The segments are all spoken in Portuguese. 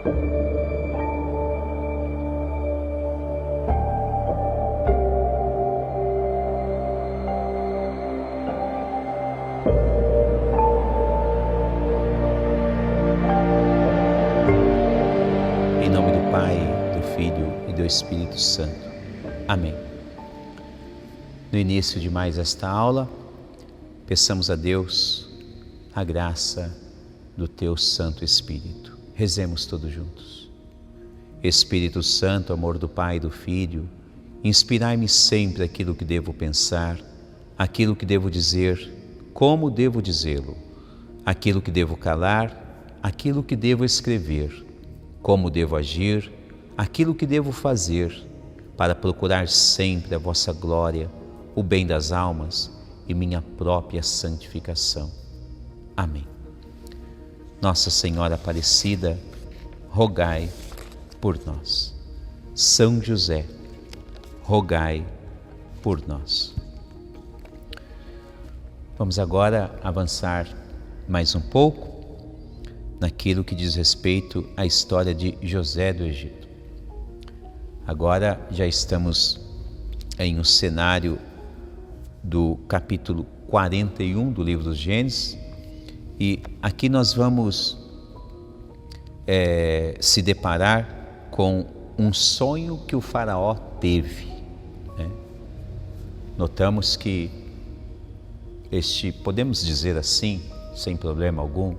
Em nome do Pai, do Filho e do Espírito Santo. Amém. No início de mais esta aula, peçamos a Deus a graça do Teu Santo Espírito. Rezemos todos juntos. Espírito Santo, amor do Pai e do Filho, inspirai-me sempre aquilo que devo pensar, aquilo que devo dizer, como devo dizê-lo, aquilo que devo calar, aquilo que devo escrever, como devo agir, aquilo que devo fazer, para procurar sempre a vossa glória, o bem das almas e minha própria santificação. Amém. Nossa Senhora Aparecida, rogai por nós. São José, rogai por nós. Vamos agora avançar mais um pouco naquilo que diz respeito à história de José do Egito. Agora já estamos em um cenário do capítulo 41 do livro dos Gênesis, e aqui nós vamos se deparar com um sonho que o faraó teve, né? Notamos que podemos dizer assim, sem problema algum,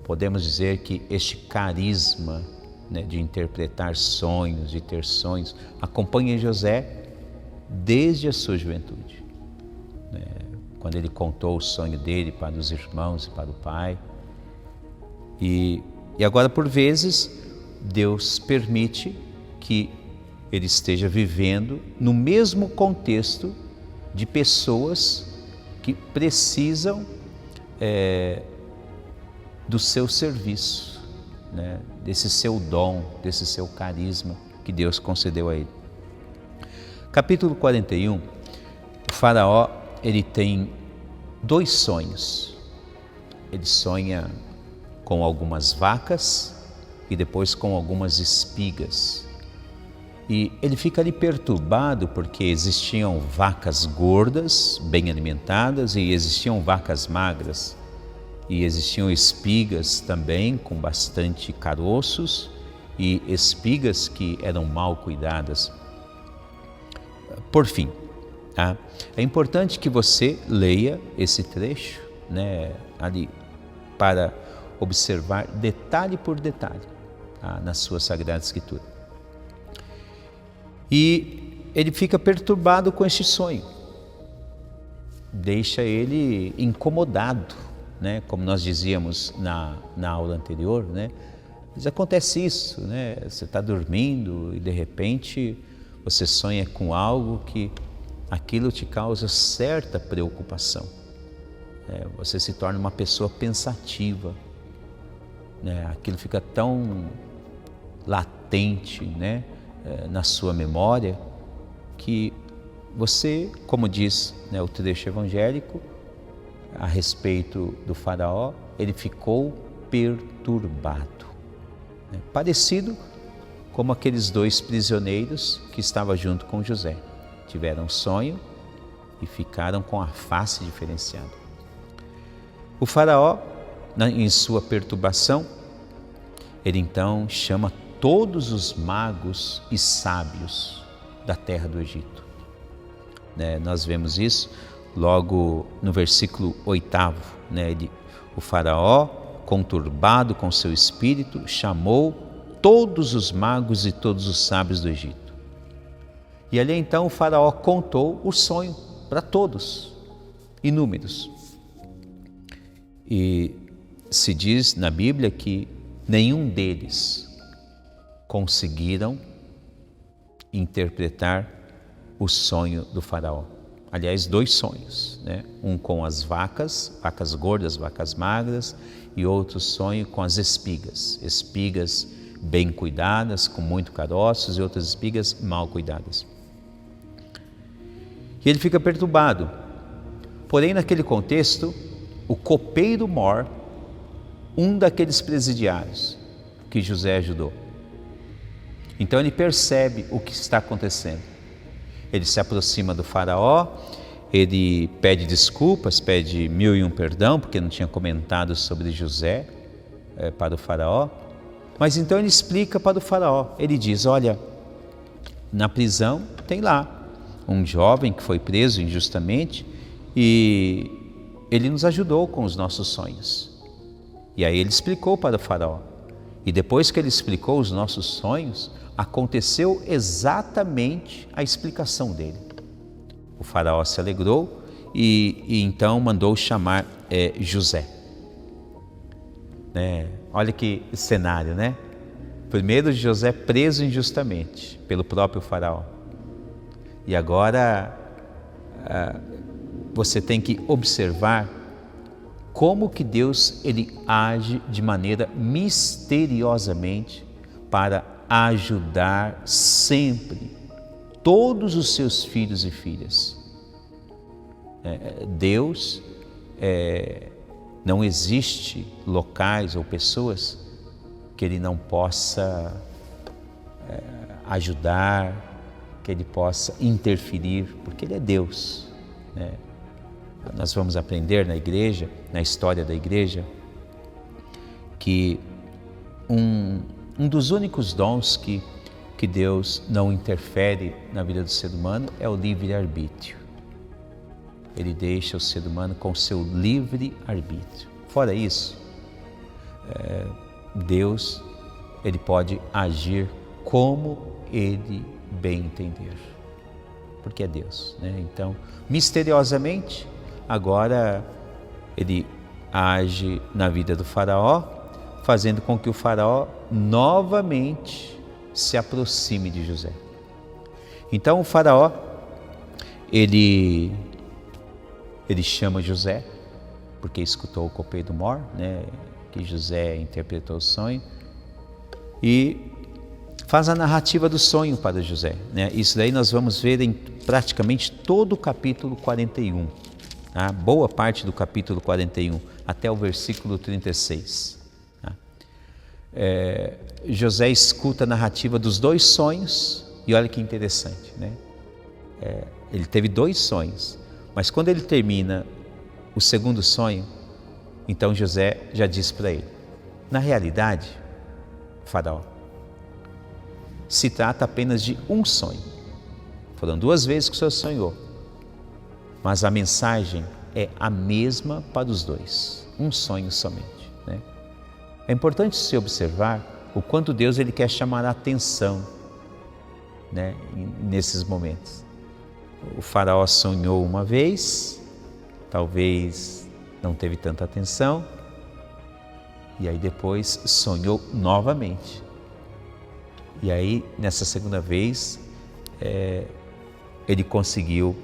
podemos dizer que este carisma, né, de interpretar sonhos, de ter sonhos, acompanha José desde a sua juventude. Quando ele contou o sonho dele para os irmãos e para o pai. E agora, por vezes, Deus permite que ele esteja vivendo no mesmo contexto de pessoas que precisam do seu serviço, né? Desse seu dom, desse seu carisma que Deus concedeu a ele. Capítulo 41, o faraó, ele tem dois sonhos. Ele sonha com algumas vacas e depois com algumas espigas. E ele fica ali perturbado porque existiam vacas gordas, bem alimentadas, e existiam vacas magras. E existiam espigas também com bastante caroços e espigas que eram mal cuidadas. Por fim, é importante que você leia esse trecho, né, ali, para observar detalhe por detalhe, na sua Sagrada Escritura. E ele fica perturbado com este sonho, deixa ele incomodado, né? Como nós dizíamos na aula anterior, né? Mas acontece isso, né? Você está dormindo e de repente você sonha com algo que aquilo te causa certa preocupação. Você se torna uma pessoa pensativa, né? Aquilo fica tão latente, né, na sua memória, que você, como diz, né, o trecho evangélico a respeito do faraó, ele ficou perturbado, né? Parecido como aqueles dois prisioneiros que estavam junto com José. Tiveram um sonho e ficaram com a face diferenciada. O faraó, em sua perturbação, ele então chama todos os magos e sábios da terra do Egito. Nós vemos isso logo no versículo 8, né? O faraó, conturbado com seu espírito, chamou todos os magos e todos os sábios do Egito. E ali então o faraó contou o sonho para todos, inúmeros. E se diz na Bíblia que nenhum deles conseguiram interpretar o sonho do faraó. Aliás, dois sonhos, né? Um com as vacas gordas, vacas magras, e outro sonho com as espigas bem cuidadas, com muito caroços, e outras espigas mal cuidadas. E ele fica perturbado. Porém, naquele contexto, o copeiro Mor, um daqueles presidiários, que José ajudou. Então ele percebe o que está acontecendo. Ele se aproxima do faraó, ele pede desculpas, pede 1001 perdão, porque não tinha comentado sobre José para o faraó. Mas então ele explica para o faraó, ele diz, olha, na prisão tem lá um jovem que foi preso injustamente e ele nos ajudou com os nossos sonhos. E aí ele explicou para o faraó. E depois que ele explicou os nossos sonhos, aconteceu exatamente a explicação dele. O faraó se alegrou e então mandou chamar José. Olha que cenário, né? Primeiro José preso injustamente pelo próprio faraó. E agora você tem que observar como que Deus ele age de maneira misteriosamente para ajudar sempre todos os seus filhos e filhas. Deus, não existe locais ou pessoas que Ele não possa ajudar, que Ele possa interferir, porque Ele é Deus. Nós vamos aprender na igreja, na história da igreja, que um dos únicos dons que Deus não interfere na vida do ser humano é o livre-arbítrio. Ele deixa o ser humano com o seu livre-arbítrio. Fora isso, Deus ele pode agir como Ele bem entender, porque é Deus, né? Então, misteriosamente, agora Ele age na vida do faraó, fazendo com que o faraó novamente se aproxime de José. Então o faraó, ele chama José, porque escutou o copeiro mor, né, que José interpretou o sonho, e faz a narrativa do sonho para José, né? Isso daí nós vamos ver em praticamente todo o capítulo 41, tá? Boa parte do capítulo 41, até o versículo 36. José escuta a narrativa dos dois sonhos e olha que interessante, né? Ele teve dois sonhos, mas quando ele termina o segundo sonho, então José já diz para ele, na realidade, faraó, se trata apenas de um sonho. Foram 2 vezes que o senhor sonhou, mas a mensagem é a mesma para os dois, um sonho somente, né? É importante se observar o quanto Deus ele quer chamar a atenção, né, nesses momentos. O faraó sonhou uma vez, talvez não teve tanta atenção, e aí depois sonhou novamente. E aí, nessa segunda vez, ele conseguiu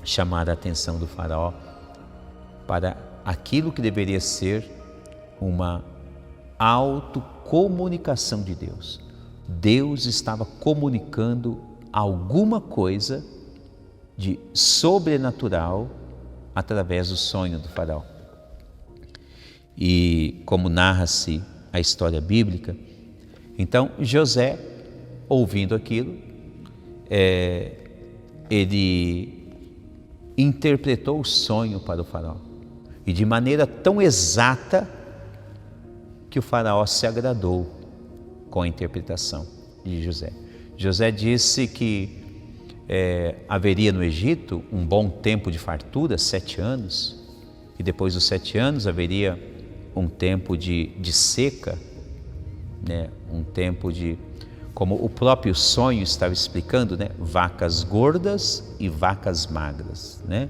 chamar a atenção do faraó para aquilo que deveria ser uma autocomunicação de Deus. Deus estava comunicando alguma coisa de sobrenatural através do sonho do faraó. E como narra-se a história bíblica, então José, ouvindo aquilo, ele interpretou o sonho para o faraó. E de maneira tão exata que o faraó se agradou com a interpretação de José. José disse que haveria no Egito um bom tempo de fartura, 7 anos, e depois dos 7 anos haveria um tempo de seca, né? Um tempo de, como o próprio sonho estava explicando, né? Vacas gordas e vacas magras, né?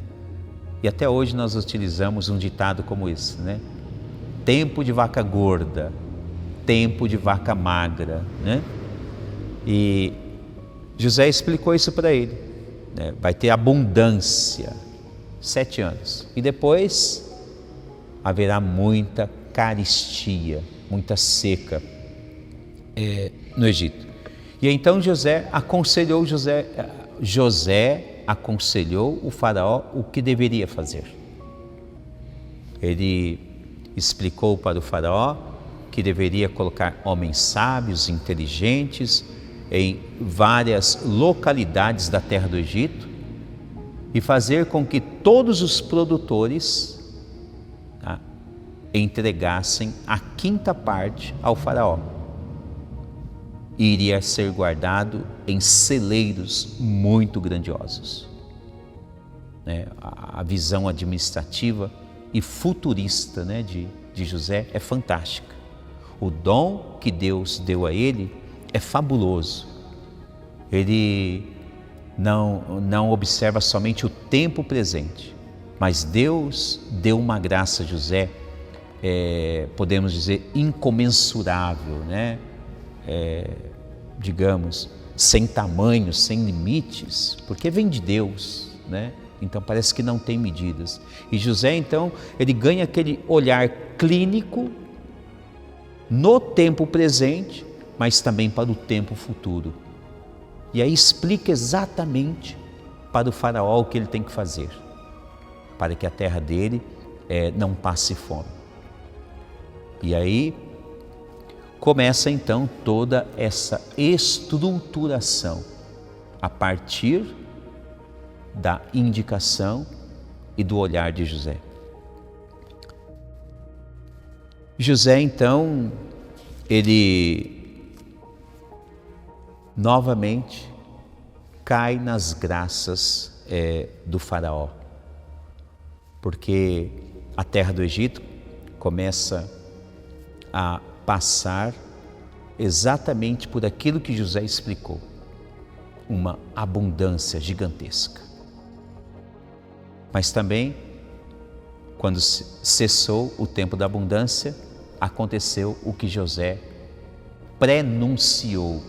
E até hoje nós utilizamos um ditado como esse, né? Tempo de vaca gorda, tempo de vaca magra, né? E José explicou isso para ele, né? Vai ter abundância, 7 anos, e depois haverá muita carestia, muita seca no Egito. E então José aconselhou o faraó o que deveria fazer. Ele explicou para o faraó que deveria colocar homens sábios, inteligentes, em várias localidades da terra do Egito e fazer com que todos os produtores entregassem a quinta parte ao faraó. E iria ser guardado em celeiros muito grandiosos. A visão administrativa e futurista de José é fantástica. O dom que Deus deu a ele é fabuloso. Ele não observa somente o tempo presente, mas Deus deu uma graça a José, podemos dizer, incomensurável, digamos, sem tamanho, sem limites, porque vem de Deus, Então parece que não tem medidas. E José, então, ele ganha aquele olhar clínico no tempo presente, mas também para o tempo futuro. E aí explica exatamente para o faraó o que ele tem que fazer, para que a terra dele não passe fome. E aí começa então toda essa estruturação a partir da indicação e do olhar de José. José então, ele novamente cai nas graças do faraó, porque a terra do Egito começa a passar exatamente por aquilo que José explicou, uma abundância gigantesca. Mas também, quando cessou o tempo da abundância, aconteceu o que José prenunciou.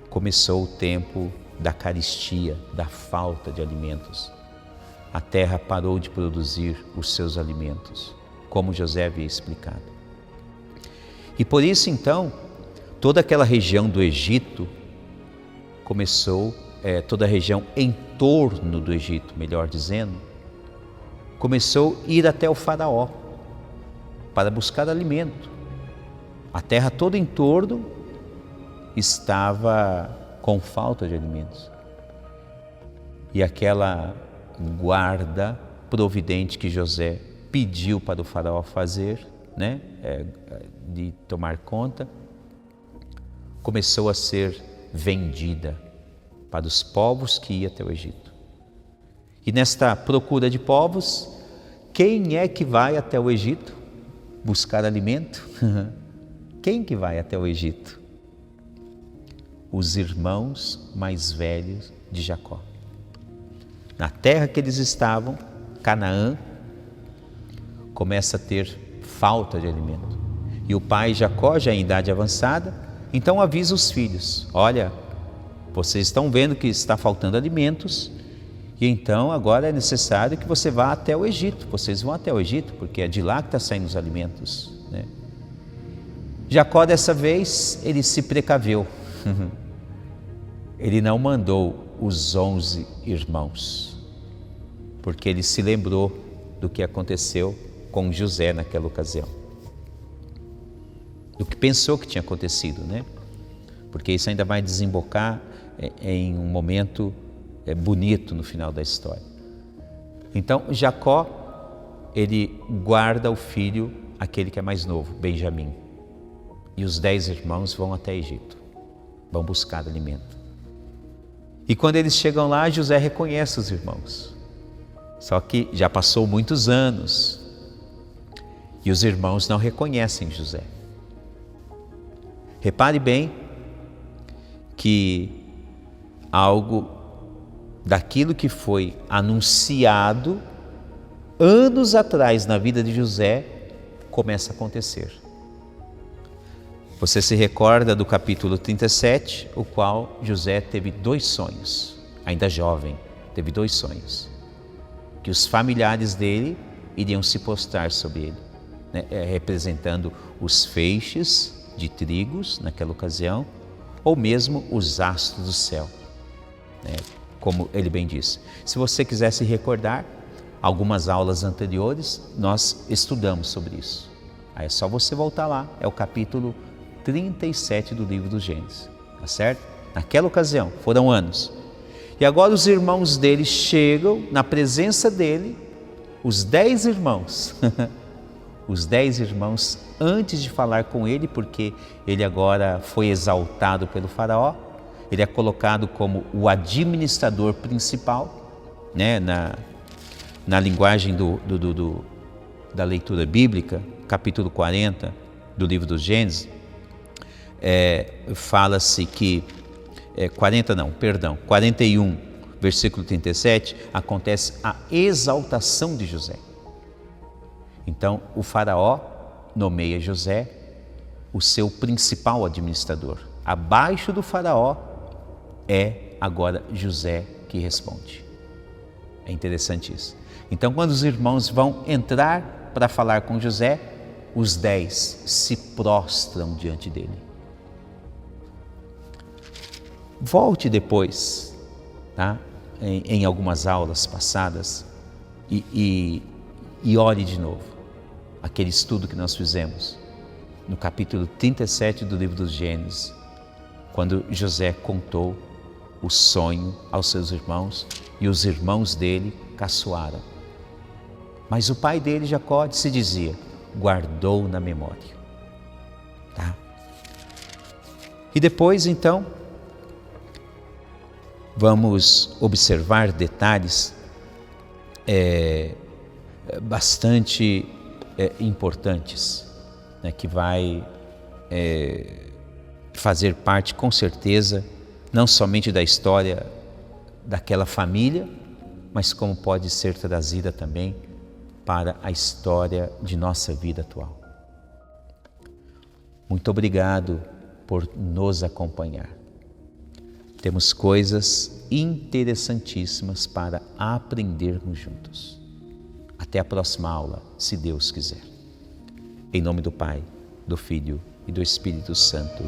Começou o tempo da carestia, da falta de alimentos. A terra parou de produzir os seus alimentos, como José havia explicado. E por isso, então, toda aquela região do Egito começou, toda a região em torno do Egito, melhor dizendo, começou a ir até o faraó para buscar alimento. A terra toda em torno estava com falta de alimentos. E aquela guarda providente que José pediu para o faraó fazer, de tomar conta, começou a ser vendida para os povos que iam até o Egito. E nesta procura de povos, quem é que vai até o Egito buscar alimento? Quem que vai até o Egito? Os irmãos mais velhos de Jacó. Na terra que eles estavam, Canaã, começa a ter falta de alimento. E o pai Jacó, já em idade avançada, então avisa os filhos: olha, vocês estão vendo que está faltando alimentos, e então agora é necessário que você vá até o Egito. Vocês vão até o Egito, porque é de lá que está saindo os alimentos, Jacó, dessa vez, ele se precaveu. Ele não mandou os 11 irmãos, porque ele se lembrou do que aconteceu com José naquela ocasião, do que pensou que tinha acontecido, Porque isso ainda vai desembocar em um momento bonito no final da história. Então, Jacó, ele guarda o filho, aquele que é mais novo, Benjamim, e os 10 irmãos vão até Egito, vão buscar alimento. E quando eles chegam lá, José reconhece os irmãos, só que já passou muitos anos, e os irmãos não reconhecem José. Repare bem que algo daquilo que foi anunciado anos atrás na vida de José começa a acontecer. Você se recorda do capítulo 37, o qual José teve 2 sonhos, ainda jovem, teve 2 sonhos, que os familiares dele iriam se postrar sobre ele, representando os feixes de trigos naquela ocasião, ou mesmo os astros do céu, como ele bem disse. Se você quiser se recordar, algumas aulas anteriores nós estudamos sobre isso. Aí é só você voltar lá, é o capítulo 37 do livro do Gênesis, tá certo? Naquela ocasião, foram anos. E agora os irmãos dele chegam na presença dele, os 10 irmãos, os 10 irmãos, antes de falar com ele, porque ele agora foi exaltado pelo faraó, ele é colocado como o administrador principal, né? Na linguagem da leitura bíblica, capítulo 40 do livro do Gênesis, fala-se que, 41, versículo 37, acontece a exaltação de José. Então, o faraó nomeia José o seu principal administrador. Abaixo do faraó é agora José que responde. É interessante isso. Então, quando os irmãos vão entrar para falar com José, os 10 se prostram diante dele. Volte depois, tá? Em algumas aulas passadas e olhe de novo aquele estudo que nós fizemos no capítulo 37 do livro dos Gênesis, quando José contou o sonho aos seus irmãos e os irmãos dele caçoaram. Mas o pai dele, Jacó, se dizia, guardou na memória. Tá? E depois, então, vamos observar detalhes bastante importantes, né, que vai fazer parte, com certeza, não somente da história daquela família, mas como pode ser trazida também para a história de nossa vida atual. Muito obrigado por nos acompanhar. Temos coisas interessantíssimas para aprendermos juntos. Até a próxima aula, se Deus quiser. Em nome do Pai, do Filho e do Espírito Santo.